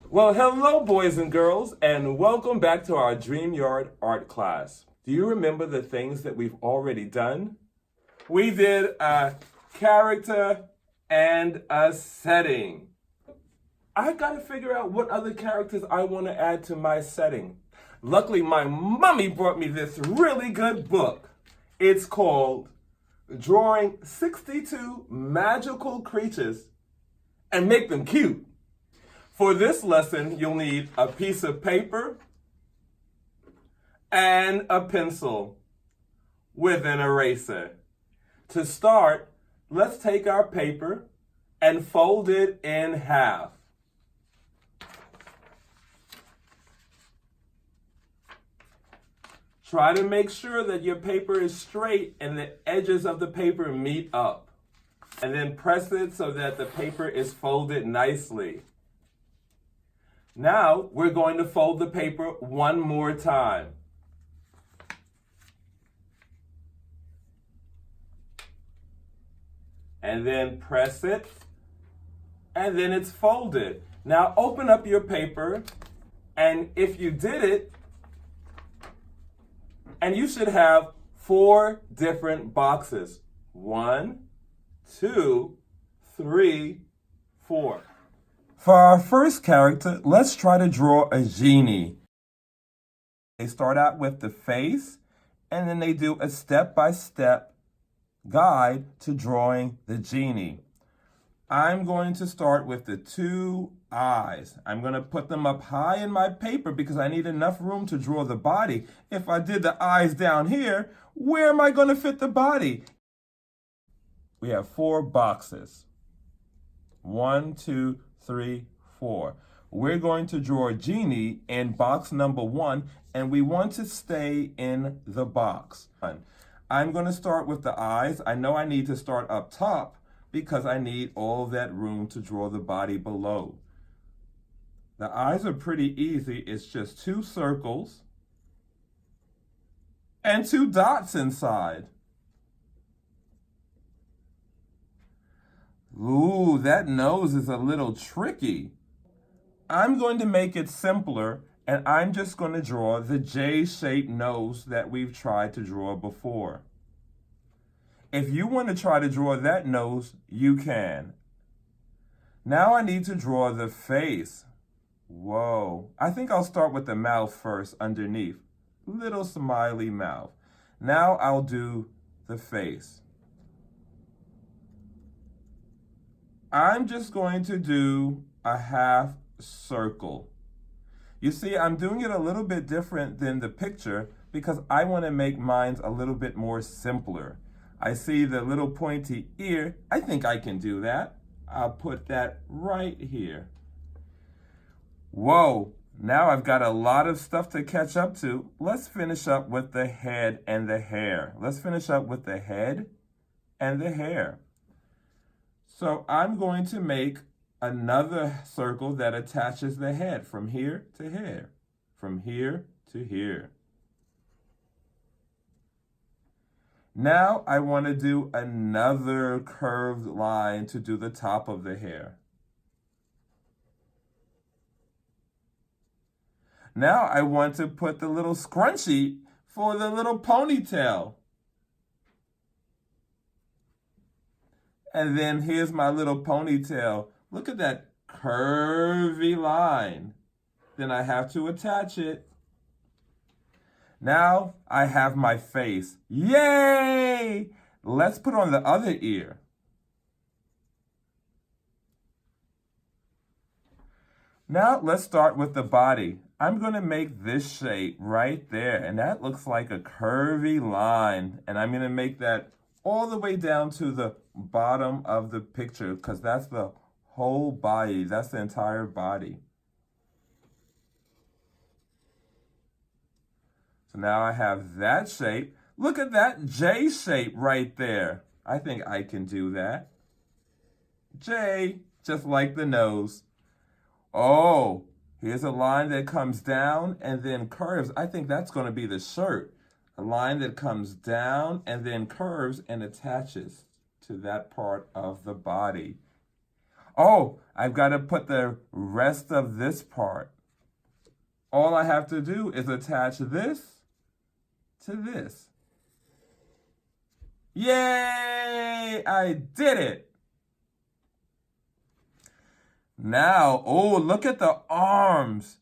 Well, hello, boys and girls, and welcome back to our Dream Yard art class. Do you remember the things that we've already done? We did a character and a setting. I gotta figure out what other characters I want to add to my setting. Luckily, my mommy brought me this really good book. It's called Drawing 62 Magical Creatures and Make Them Cute. For this lesson, you'll need a piece of paper and a pencil with an eraser. To start, let's take our paper and fold it in half. Try to make sure that your paper is straight and the edges of the paper meet up. And then press it so that the paper is folded nicely. Now, we're going to fold the paper one more time. And then press it, and then it's folded. Now, open up your paper, and if you did it, and you should have 4 different boxes. 1, 2, 3, 4. For our first character, let's try to draw a genie. They start out with the face, and then they do a step-by-step guide to drawing the genie. I'm going to start with the 2 eyes. I'm going to put them up high in my paper because I need enough room to draw the body. If I did the eyes down here, where am I going to fit the body? We have 4 boxes. 1, 2, 3, 4. We're going to draw a genie in box number 1, and we want to stay in the box. I'm going to start with the eyes. I know I need to start up top because I need all that room to draw the body below. The eyes are pretty easy. It's just 2 circles and 2 dots inside. Ooh, that nose is a little tricky. I'm going to make it simpler, and I'm just going to draw the J-shaped nose that we've tried to draw before. If you want to try to draw that nose, you can. Now I need to draw the face. Whoa. I think I'll start with the mouth first underneath. Little smiley mouth. Now I'll do the face. I'm just going to do a half circle. You see, I'm doing it a little bit different than the picture because I want to make mine a little bit more simpler. I see the little pointy ear. I think I can do that. I'll put that right here. Whoa, now I've got a lot of stuff to catch up to. Let's finish up with the head and the hair. Let's finish up with the head and the hair. So I'm going to make another circle that attaches the head from here to here, from here to here. Now I want to do another curved line to do the top of the hair. Now I want to put the little scrunchie for the little ponytail. And then here's my little ponytail. Look at that curvy line. Then I have to attach it. Now I have my face. Yay! Let's put on the other ear. Now let's start with the body. I'm going to make this shape right there, and that looks like a curvy line. And I'm going to make that all the way down to the bottom of the picture because that's the whole body. That's the entire body. So now I have that shape. Look at that J shape right there. I think I can do that. J, just like the nose. Oh, here's a line that comes down and then curves. I think that's going to be the shirt. A line that comes down and then curves and attaches to that part of the body. Oh, I've got to put the rest of this part. All I have to do is attach this to this. Yay! I did it! Now, oh, look at the arms.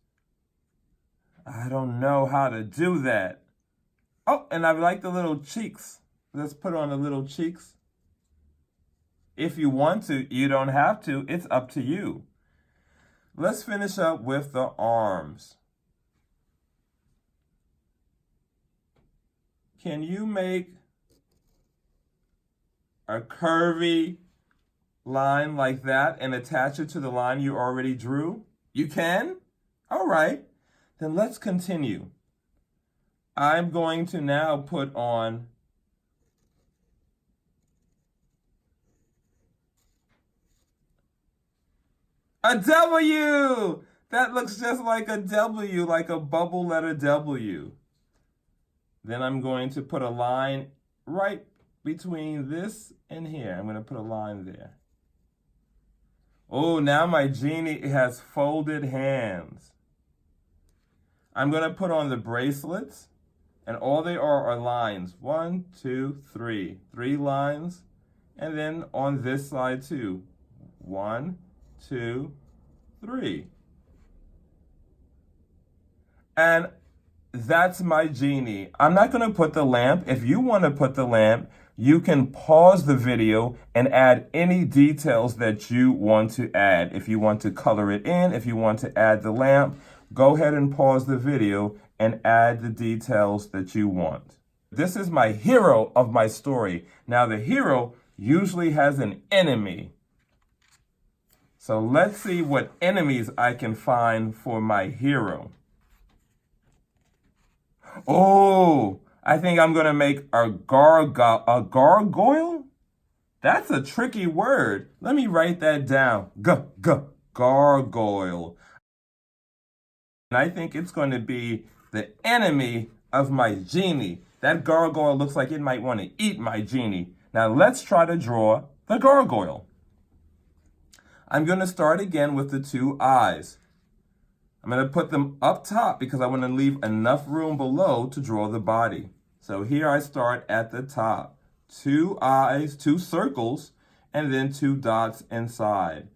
I don't know how to do that. Oh, and I like the little cheeks. Let's put on the little cheeks. If you want to, you don't have to. It's up to you. Let's finish up with the arms. Can you make a curvy line like that and attach it to the line you already drew? You can? All right. Then let's continue. I'm going to now put on a W. That looks just like a W, like a bubble letter W. Then I'm going to put a line right between this and here. I'm going to put a line there. Oh, now my genie has folded hands. I'm going to put on the bracelets, and all they are lines. 1, 2, 3. 3 lines. And then on this side too. 1, 2, 3. And that's my genie. I'm not going to put the lamp. If you want to put the lamp, you can pause the video and add any details that you want to add. If you want to color it in, if you want to add the lamp, go ahead and pause the video and add the details that you want. This is my hero of my story. Now, the hero usually has an enemy. So let's see what enemies I can find for my hero. Oh, I think I'm going to make a gargoyle? That's a tricky word. Let me write that down. Gargoyle. And I think it's going to be the enemy of my genie. That gargoyle looks like it might want to eat my genie. Now let's try to draw the gargoyle. I'm going to start again with the 2 eyes. I'm going to put them up top because I want to leave enough room below to draw the body. So here I start at the top. 2 eyes, 2 circles, and then 2 dots inside.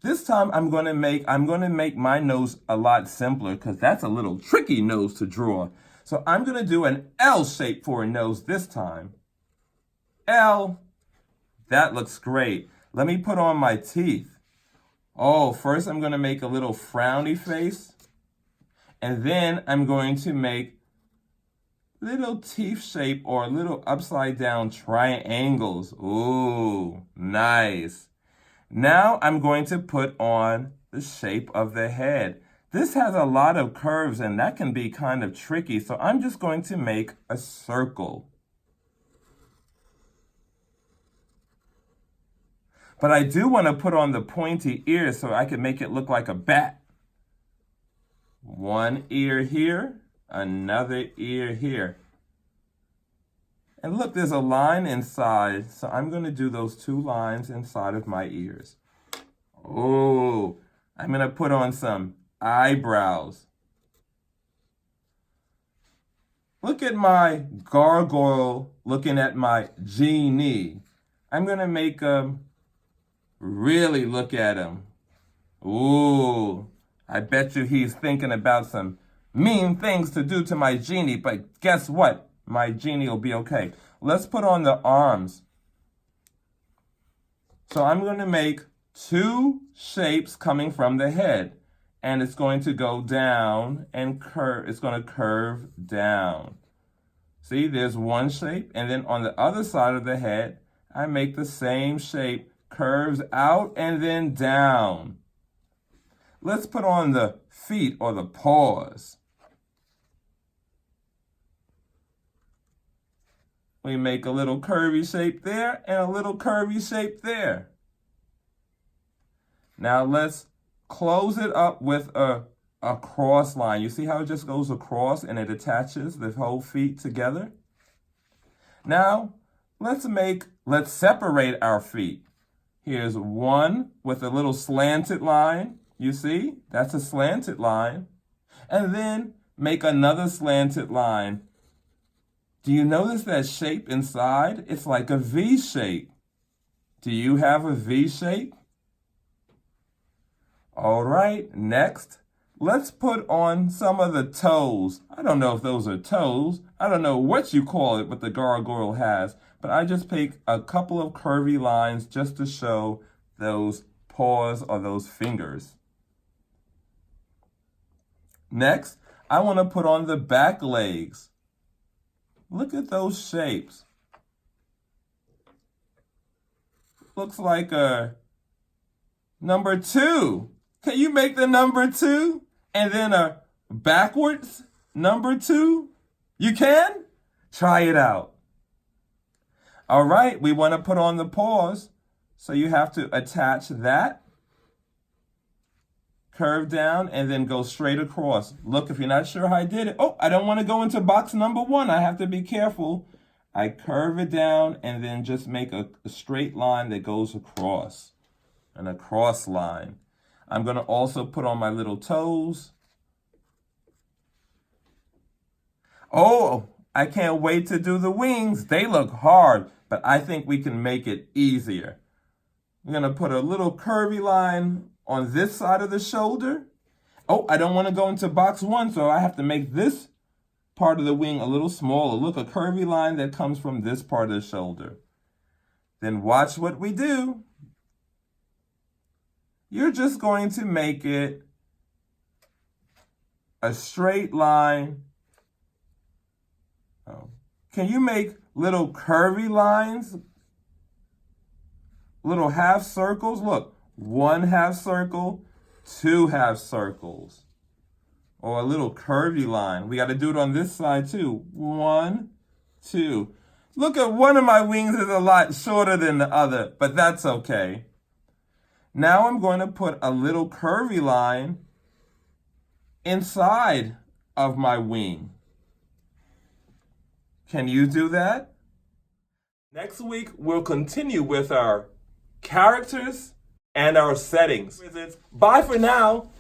This time I'm going to make my nose a lot simpler because that's a little tricky nose to draw. So I'm going to do an L shape for a nose this time. L. That looks great. Let me put on my teeth. Oh, first I'm going to make a little frowny face. And then I'm going to make little teeth shape or little upside down triangles. Ooh, nice. Now I'm going to put on the shape of the head. This has a lot of curves and that can be kind of tricky. So I'm just going to make a circle. But I do want to put on the pointy ears so I can make it look like a bat. 1 ear here, another ear here. And look, there's a line inside, so I'm going to do those 2 lines inside of my ears. Oh, I'm going to put on some eyebrows. Look at my gargoyle looking at my genie. I'm going to make really look at him. Ooh, I bet you he's thinking about some mean things to do to my genie, but guess what? My genie will be okay. Let's put on the arms. So I'm going to make 2 shapes coming from the head, and it's going to go down and curve. It's going to curve down. See, there's 1 shape, and then on the other side of the head, I make the same shape, curves out and then down. Let's put on the feet or the paws. We make a little curvy shape there and a little curvy shape there. Now let's close it up with a cross line. You see how it just goes across and it attaches the whole feet together? Now let's separate our feet. Here's one with a little slanted line. You see? That's a slanted line. And then make another slanted line. Do you notice that shape inside? It's like a V shape. Do you have a V shape? All right, next, let's put on some of the toes. I don't know if those are toes. I don't know what you call it, what the gargoyle has, but I just pick a couple of curvy lines just to show those paws or those fingers. Next, I want to put on the back legs. Look at those shapes. Looks like a number 2. Can you make the number 2 and then a backwards number 2? You can? Try it out. All right, we want to put on the paws. So you have to attach that, curve down, and then go straight across. Look, if you're not sure how I did it. Oh, I don't want to go into box number 1. I have to be careful. I curve it down and then just make a straight line that goes across. And a cross line. I'm going to also put on my little toes. Oh, I can't wait to do the wings. They look hard, but I think we can make it easier. I'm going to put a little curvy line on this side of the shoulder. Oh, I don't want to go into box 1, so I have to make this part of the wing a little smaller. Look, a curvy line that comes from this part of the shoulder. Then watch what we do. You're just going to make it a straight line. Oh. Can you make little curvy lines? Little half circles? Look, 1 half circle, 2 half circles. Or a little curvy line. We got to do it on this side too. 1, 2. Look at one of my wings is a lot shorter than the other, but that's okay. Now I'm going to put a little curvy line inside of my wing. Can you do that? Next week, we'll continue with our characters and our settings. Bye for now.